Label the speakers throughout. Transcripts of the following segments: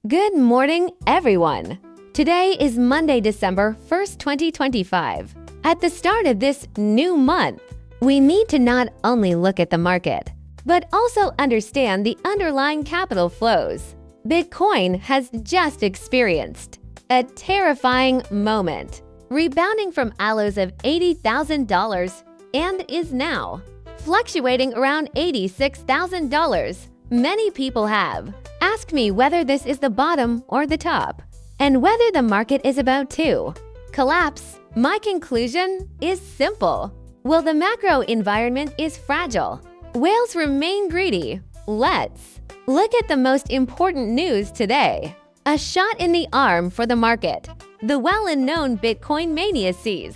Speaker 1: Good morning, everyone. Today is Monday, December 1st, 2025. At the start of this new month, we need to not only look at the market, but also understand the underlying capital flows. Bitcoin has just experienced a terrifying moment, rebounding from a lows of $80,000 and is now fluctuating around $86,000. Many people have asked me whether this is the bottom or the top, and whether the market is about to collapse. My conclusion is simple. While the macro environment is fragile, whales remain greedy. Let's look at the most important news today. A shot in the arm for the market. The well-known Bitcoin mania sees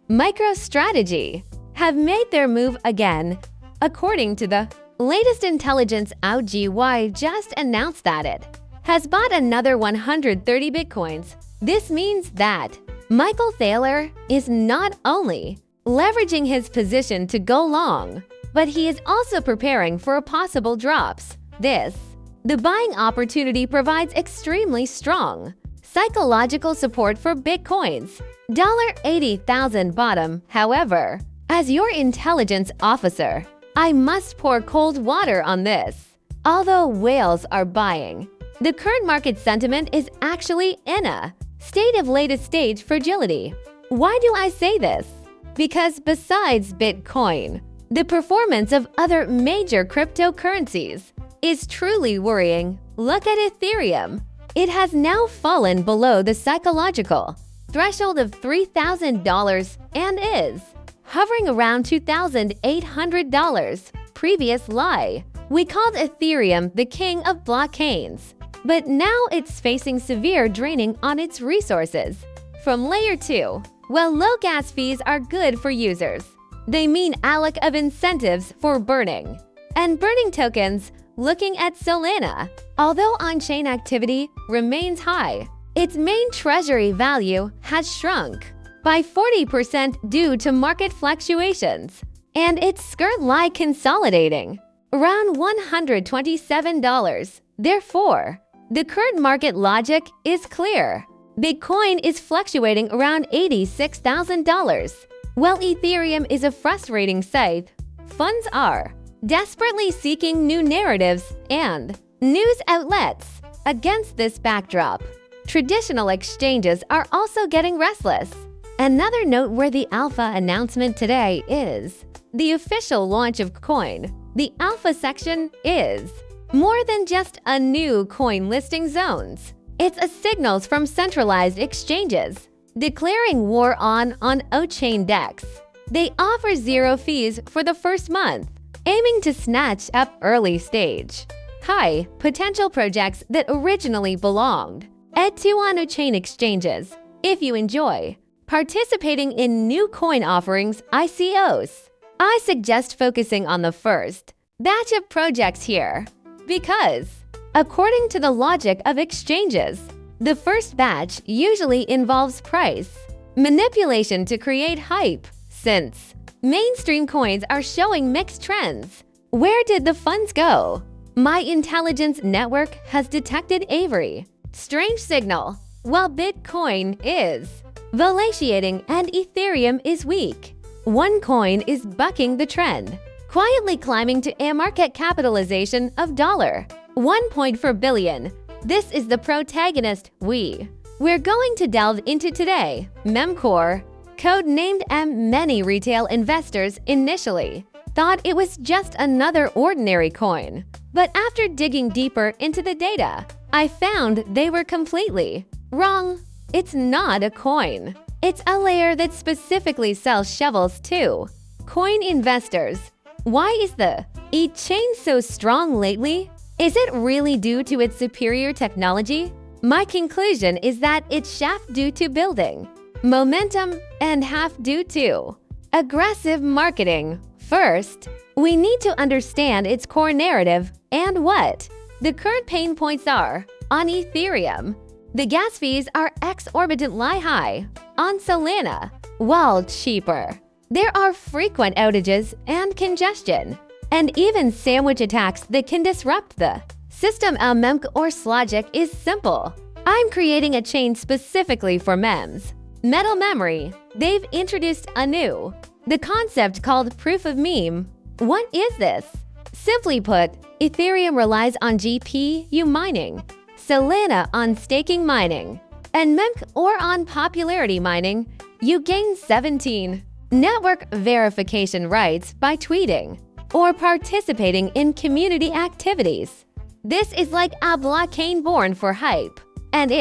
Speaker 1: MicroStrategy have made their move again. According to the latest intelligence out, GY just announced that it has bought another 130 Bitcoins. This means that Michael Thaler is not only leveraging his position to go long, but he is also preparing for a possible drops. The buying opportunity provides extremely strong psychological support for Bitcoin's $80,000 bottom. However, as your intelligence officer, I must pour cold water on this. Although whales are buying, the current market sentiment is actually in a state of latest stage fragility. Why do I say this? Because besides Bitcoin, the performance of other major cryptocurrencies is truly worrying. Look at Ethereum. It has now fallen below the psychological threshold of $3,000 and is hovering around $2,800. Previous lie. We called Ethereum the king of blockchains, but now it's facing severe draining on its resources. From layer 2, while low gas fees are good for users, they mean a lack of incentives for burning. And burning tokens. Looking at Solana, although on-chain activity remains high, its main treasury value has shrunk by 40% due to market fluctuations, and its skirt lie consolidating around $127. Therefore, the current market logic is clear. Bitcoin is fluctuating around $86,000, while Ethereum is a frustrating sight. Funds are desperately seeking new narratives and news outlets. Against this backdrop, traditional exchanges are also getting restless. Another noteworthy alpha announcement today is the official launch of Coin. The alpha section is more than just a new coin listing zones. It's a signals from centralized exchanges declaring war on on-chain DEX. They offer zero fees for the first month, aiming to snatch up early stage high potential projects that originally belonged to on-chain exchanges. If you enjoy participating in new coin offerings ICOs, I suggest focusing on the first batch of projects here, because according to the logic of exchanges, the first batch usually involves price manipulation to create hype. Since mainstream coins are showing mixed trends, where did the funds go? My intelligence network has detected a strange signal. While Bitcoin is vacillating and Ethereum is weak, one coin is bucking the trend, quietly climbing to a market capitalization of $1.4 billion. This is the protagonist we're going to delve into today. Memcore, code-named M. Many retail investors initially thought it was just another ordinary coin, but after digging deeper into the data, I found they were completely wrong. It's not a coin. It's a layer that specifically sells shovels to coin investors. Why is the chain so strong lately? Is it really due to its superior technology? My conclusion is that it's half due to building momentum and half due to aggressive marketing. First, we need to understand its core narrative and what the current pain points are. On Ethereum, the gas fees are exorbitantly high. On Solana, while cheaper, there are frequent outages and congestion, and even sandwich attacks that can disrupt the System mem or logic is simple. I'm creating a chain specifically for mems. Metal memory. They've introduced the concept called proof of meme. What is this? Simply put, Ethereum relies on GPU mining, Solana on staking mining, and MEMC or on popularity mining. You gain 17 network verification rights by tweeting or participating in community activities. This is like a blockchain born for hype, and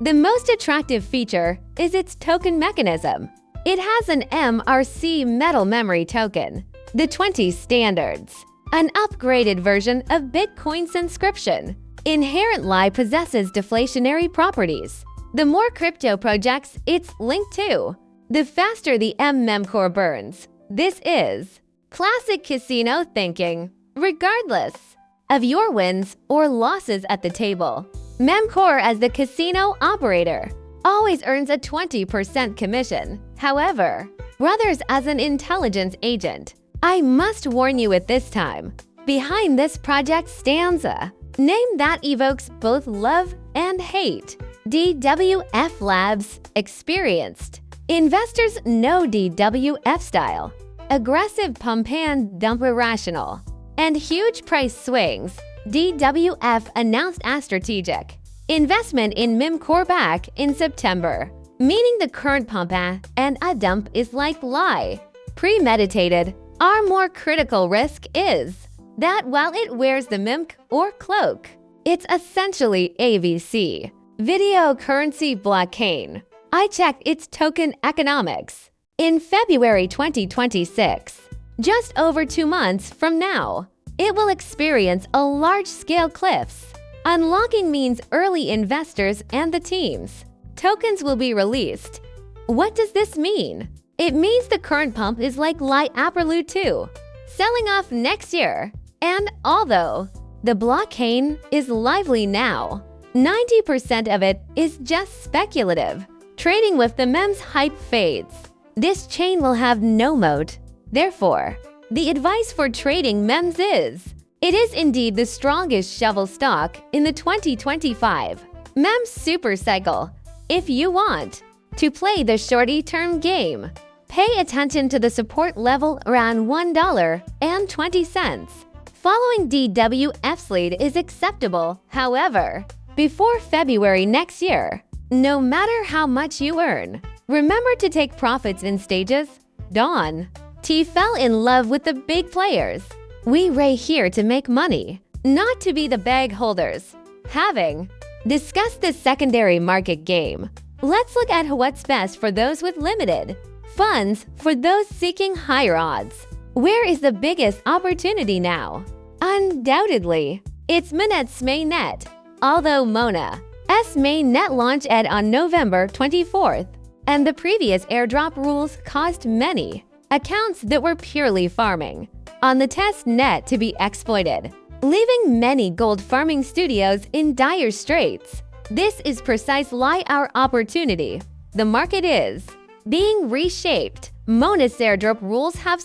Speaker 1: the most attractive feature is its token mechanism. It has an MRC metal memory token, the 20 standards, an upgraded version of Bitcoin's inscription. Inherently possesses deflationary properties. The more crypto projects it's linked to, the faster the mem core burns. This is classic casino thinking. Regardless of your wins or losses at the table, Memcore as the casino operator always earns a 20% commission. However, Brothers as an intelligence agent, I must warn you at this time, behind this project stands a name that evokes both love and hate. DWF Labs. Experienced investors know DWF style. Aggressive pump and dump irrational. And huge price swings. DWF announced a strategic investment in Memcore back in September, meaning the current pump and a dump is like lie. Premeditated. Our more critical risk is that while it wears the MIMC or cloak, it's essentially AVC, video currency blockchain. I checked its token economics. In February 2026, just over 2 months from now, it will experience a large-scale cliffs. Unlocking means early investors and the teams. Tokens will be released. What does this mean? It means the current pump is like light Aperlu 2, selling off next year. And although the blockchain is lively now, 90% of it is just speculative. Trading with the MEMS hype fades. This chain will have no moat. Therefore, the advice for trading MEMS is, it is indeed the strongest shovel stock in the 2025 MEMS super cycle. If you want to play the short-term game, pay attention to the support level around $1.20. Following DWF's lead is acceptable, however, before February next year. No matter how much you earn, remember to take profits in stages. Dawn T fell in love with the big players. We ray here to make money, not to be the bag holders. Having discussed the secondary market game, let's look at what's best for those with limited funds for those seeking higher odds. Where is the biggest opportunity now? Undoubtedly, it's Monet's mainnet. Although Mona's mainnet launched on November 24th, and the previous airdrop rules caused many accounts that were purely farming on the test net to be exploited, leaving many gold farming studios in dire straits. This is precisely our opportunity. The market is being reshaped. Mona's airdrop rules have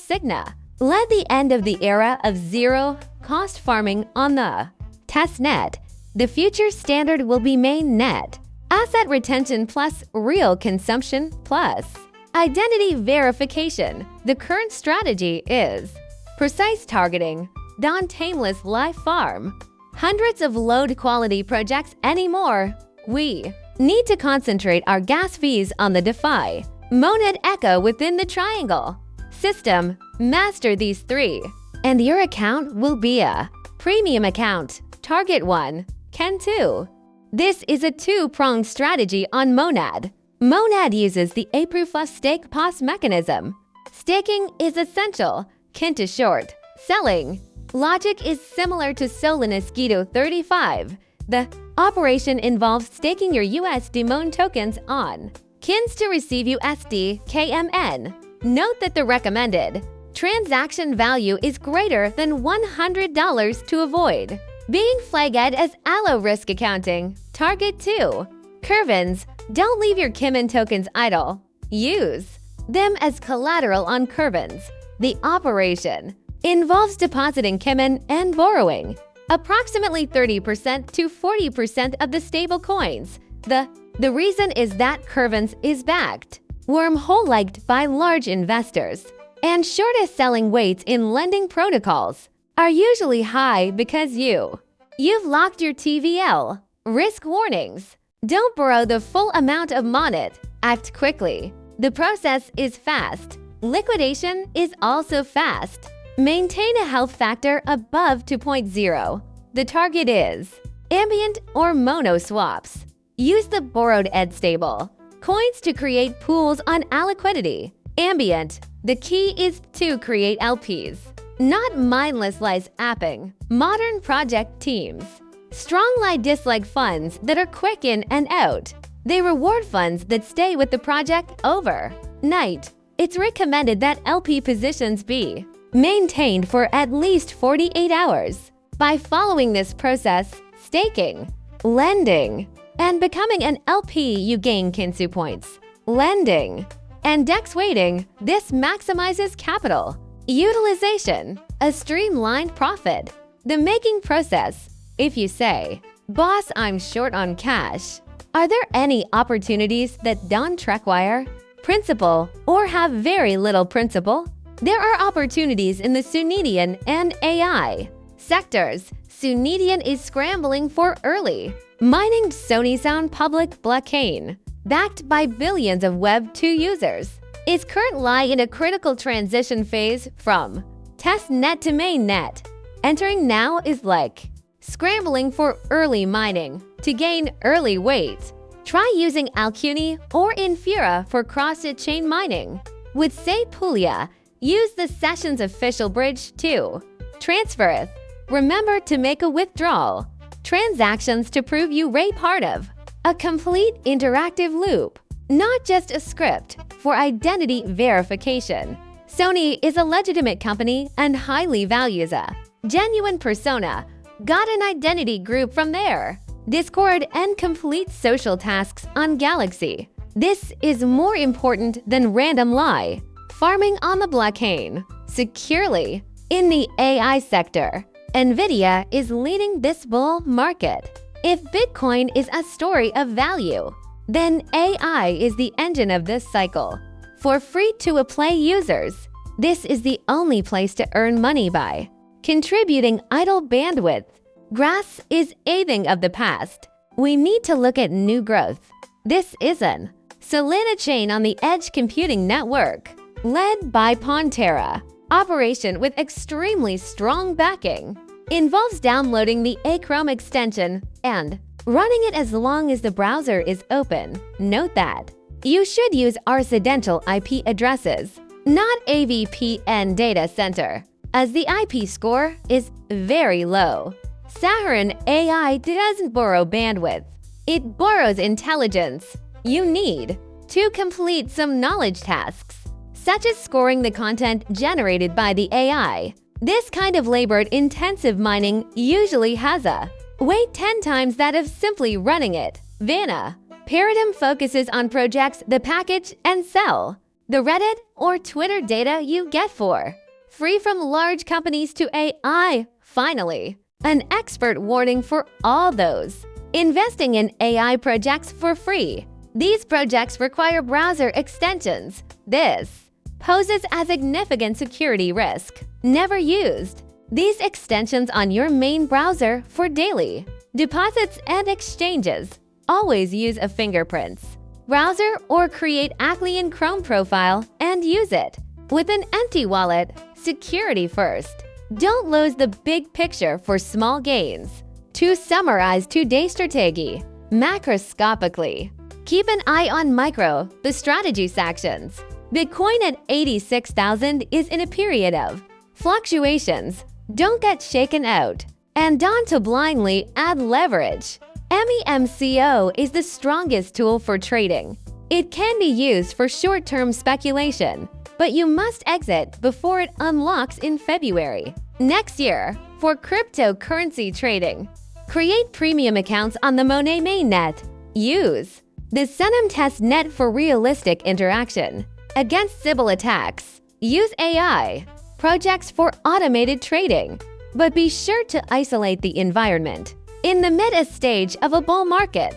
Speaker 1: led the end of the era of zero-cost farming on the test net. The future standard will be mainnet. Asset retention plus real consumption plus identity verification. The current strategy is precise targeting, non-tameless live farm. Hundreds of low-quality projects anymore. We need to concentrate our gas fees on the DeFi Monad Echo within the triangle system. Master these three, and your account will be a premium account. Target 1, Ken 2. This is a two-pronged strategy on Monad. Monad uses the a proof of stake POS mechanism. Staking is essential. Kin to short selling logic is similar to Solana's Guido 35. The operation involves staking your USD Mon tokens on Kins to receive USD KMN. Note that the recommended transaction value is greater than $100 to avoid being flagged as allo risk accounting. Target 2. Curvins. Don't leave your Kimin tokens idle. Use them as collateral on Curvins. The operation involves depositing Kimin and borrowing approximately 30% to 40% of the stable coins. The reason is that Curvens is backed, wormhole-liked by large investors, and shortest selling weights in lending protocols are usually high because you've locked your TVL. Risk warnings. Don't borrow the full amount of Monet. Act quickly. The process is fast. Liquidation is also fast. Maintain a health factor above 2.0. The target is ambient or mono swaps. Use the borrowed ED stable coins to create pools on aliquidity. Ambient. The key is to create LPs, not mindless lies apping. Modern project teams. Strong lie dislike funds that are quick in and out. They reward funds that stay with the project overnight. It's recommended that LP positions be maintained for at least 48 hours. By following this process, staking, lending, and becoming an LP, you gain Kinsu points. Lending and DEX weighting, this maximizes capital utilization, a streamlined profit. The making process. If you say, "Boss, I'm short on cash," are there any opportunities that don't trackwire principal or have very little principal? There are opportunities in the Sunnidian and AI sectors. Sunnidian is scrambling for early mining Sony Sound public blockchain, backed by billions of Web 2 users. Its current lie in a critical transition phase from test net to mainnet. Entering now is like scrambling for early mining to gain early weight. Try using Alcuni or Infura for cross-chain mining. With Say Puglia, use the session's official bridge to transfereth. Remember to make a withdrawal. Transactions to prove you are part of a complete interactive loop, not just a script for identity verification. Sony is a legitimate company and highly values a genuine persona. Got an identity group from there. Discord and complete social tasks on Galaxy. This is more important than random lie. Farming on the blockchain securely. In the AI sector, Nvidia is leading this bull market. If Bitcoin is a story of value, then AI is the engine of this cycle. For free-to-play users, this is the only place to earn money by contributing idle bandwidth. Grass is a thing of the past. We need to look at new growth. This is an Solana chain on the Edge Computing Network, led by Pantera. Operation with extremely strong backing. Involves downloading the Chrome extension and running it as long as the browser is open. Note that you should use residential IP addresses, not a VPN data center, as the IP score is very low. Saharan AI doesn't borrow bandwidth. It borrows intelligence. You need to complete some knowledge tasks, such as scoring the content generated by the AI. This kind of labor-intensive mining usually has a weight 10 times that of simply running it. Vanna. Paradigm focuses on projects that package and sell the Reddit or Twitter data you get for free from large companies to AI. Finally, an expert warning for all those investing in AI projects for free. These projects require browser extensions. This poses a significant security risk. Never used these extensions on your main browser for daily deposits and exchanges. Always use a fingerprints browser or create Aclean Chrome profile and use it with an empty wallet. Security first. Don't lose the big picture for small gains. To summarize today's strategy, macroscopically, keep an eye on micro, the strategy sections. Bitcoin at 86,000 is in a period of fluctuations. Don't get shaken out. And don't to blindly add leverage. MEMCO is the strongest tool for trading. It can be used for short-term speculation, but you must exit before it unlocks in February next year. For cryptocurrency trading, create premium accounts on the Monet mainnet. Use the Senum test net for realistic interaction against Sybil attacks. Use AI projects for automated trading. But be sure to isolate the environment. In the mid stage of a bull market,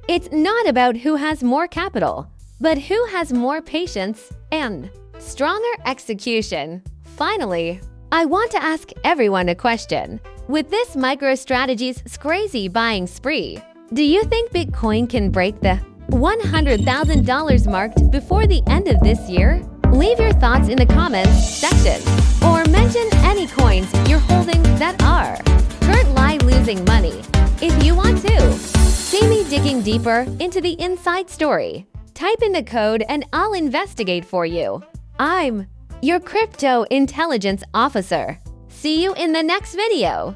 Speaker 1: it's not about who has more capital, but who has more patience and stronger execution. Finally, I want to ask everyone a question. With this MicroStrategy's crazy buying spree, do you think Bitcoin can break the $100,000 mark before the end of this year? Leave your thoughts in the comments section, or mention any coins you're holding that are currently losing money. If you want to see me digging deeper into the inside story, type in the code and I'll investigate for you. I'm your crypto intelligence officer. See you in the next video.